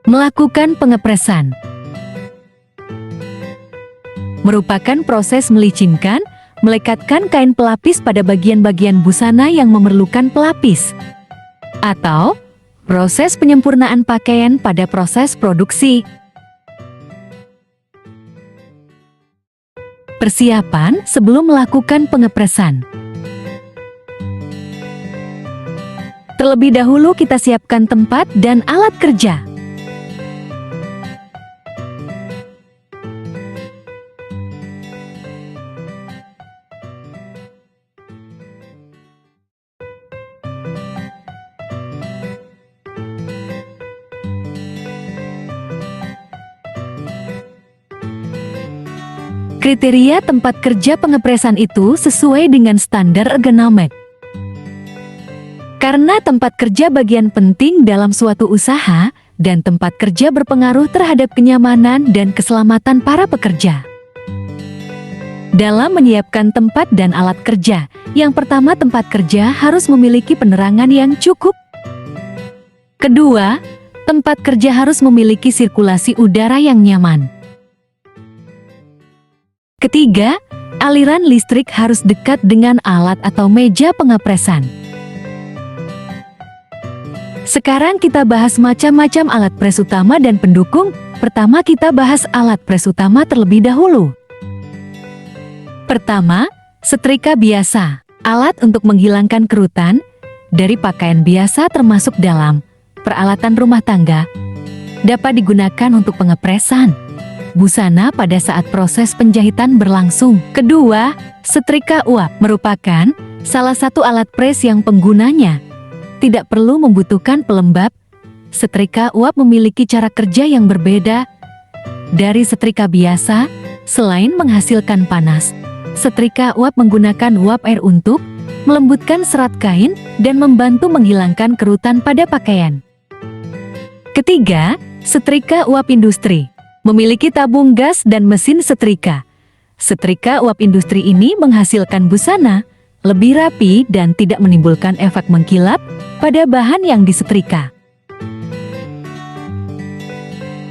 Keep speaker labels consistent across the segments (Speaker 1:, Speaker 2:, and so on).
Speaker 1: Melakukan pengepresan merupakan proses melicinkan, melekatkan kain pelapis pada bagian-bagian busana yang memerlukan pelapis, atau proses penyempurnaan pakaian pada proses produksi. Persiapan sebelum melakukan pengepresan. Terlebih dahulu kita siapkan tempat dan alat kerja. Kriteria tempat kerja pengepresan itu sesuai dengan standar ergonomik. Karena tempat kerja bagian penting dalam suatu usaha dan tempat kerja berpengaruh terhadap kenyamanan dan keselamatan para pekerja. Dalam menyiapkan tempat dan alat kerja, yang pertama tempat kerja harus memiliki penerangan yang cukup. Kedua, tempat kerja harus memiliki sirkulasi udara yang nyaman. Ketiga, aliran listrik harus dekat dengan alat atau meja pengepresan. Sekarang kita bahas macam-macam alat pres utama dan pendukung. Pertama kita bahas alat pres utama terlebih dahulu. Pertama, setrika biasa. Alat untuk menghilangkan kerutan dari pakaian biasa termasuk dalam peralatan rumah tangga. Dapat digunakan untuk pengepresan busana pada saat proses penjahitan berlangsung. Kedua, setrika uap merupakan salah satu alat pres yang penggunanya tidak perlu membutuhkan pelembab. Setrika uap memiliki cara kerja yang berbeda dari setrika biasa. Selain menghasilkan panas, setrika uap menggunakan uap air untuk melembutkan serat kain dan membantu menghilangkan kerutan pada pakaian. Ketiga, setrika uap industri memiliki tabung gas dan mesin setrika. Setrika uap industri ini menghasilkan busana lebih rapi dan tidak menimbulkan efek mengkilap pada bahan yang disetrika.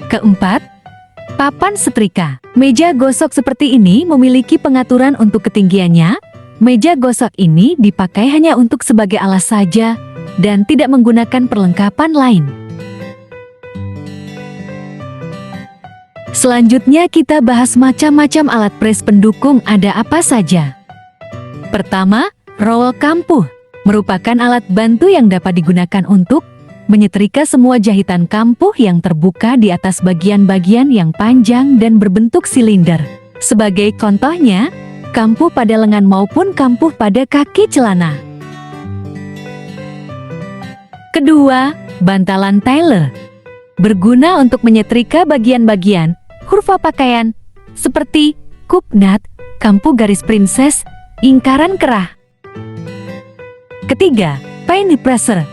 Speaker 1: Keempat, papan setrika. Meja gosok seperti ini memiliki pengaturan untuk ketinggiannya. Meja gosok ini dipakai hanya untuk sebagai alas saja dan tidak menggunakan perlengkapan lain. Selanjutnya kita bahas macam-macam alat pres pendukung ada apa saja. Pertama, roll kampuh merupakan alat bantu yang dapat digunakan untuk menyetrika semua jahitan kampuh yang terbuka di atas bagian-bagian yang panjang dan berbentuk silinder. Sebagai contohnya, kampuh pada lengan maupun kampuh pada kaki celana. Kedua, bantalan tailor berguna untuk menyetrika bagian-bagian kurva pakaian seperti kupnat, kampuh garis princess, ingkaran kerah. Ketiga, penny presser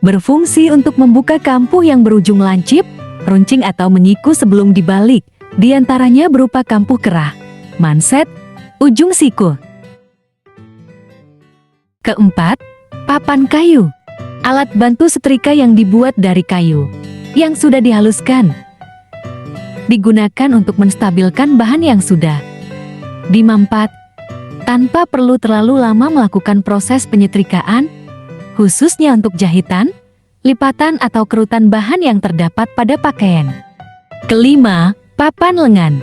Speaker 1: berfungsi untuk membuka kampuh yang berujung lancip, runcing atau menyiku sebelum dibalik, diantaranya berupa kampuh kerah, manset, ujung siku. Keempat, papan kayu, alat bantu setrika yang dibuat dari kayu yang sudah dihaluskan, digunakan untuk menstabilkan bahan yang sudah dimampat tanpa perlu terlalu lama melakukan proses penyetrikaan, khususnya untuk jahitan, lipatan atau kerutan bahan yang terdapat pada pakaian. Kelima, papan lengan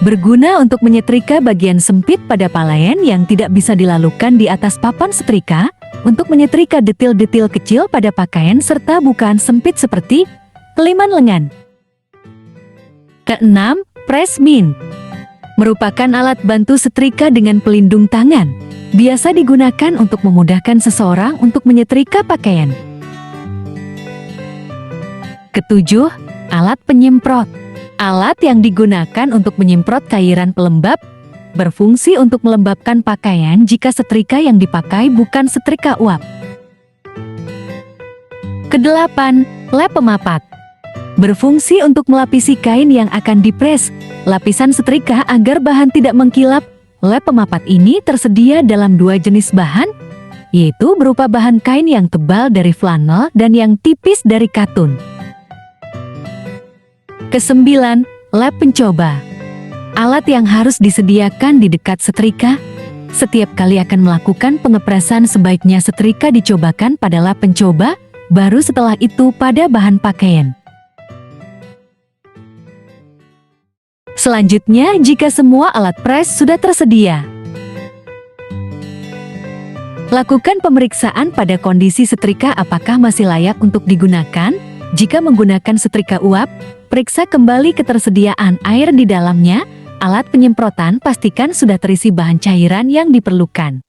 Speaker 1: berguna untuk menyetrika bagian sempit pada pakaian yang tidak bisa dilalukan di atas papan setrika, untuk menyetrika detil-detil kecil pada pakaian serta bukaan sempit seperti keliman lengan. Keenam, press min merupakan alat bantu setrika dengan pelindung tangan, biasa digunakan untuk memudahkan seseorang untuk menyetrika pakaian. Ketujuh, alat penyemprot. Alat yang digunakan untuk menyemprot cairan pelembab, berfungsi untuk melembabkan pakaian jika setrika yang dipakai bukan setrika uap. Kedelapan, lap pemapat berfungsi untuk melapisi kain yang akan dipres, lapisan setrika agar bahan tidak mengkilap. Lap pemapat ini tersedia dalam dua jenis bahan, yaitu berupa bahan kain yang tebal dari flanel dan yang tipis dari katun. Kesembilan, lap pencoba. Alat yang harus disediakan di dekat setrika. Setiap kali akan melakukan pengepresan, sebaiknya setrika dicobakan pada lap pencoba, baru setelah itu pada bahan pakaian. Selanjutnya, jika semua alat pres sudah tersedia, lakukan pemeriksaan pada kondisi setrika apakah masih layak untuk digunakan. Jika menggunakan setrika uap, periksa kembali ketersediaan air di dalamnya. Alat penyemprotan pastikan sudah terisi bahan cairan yang diperlukan.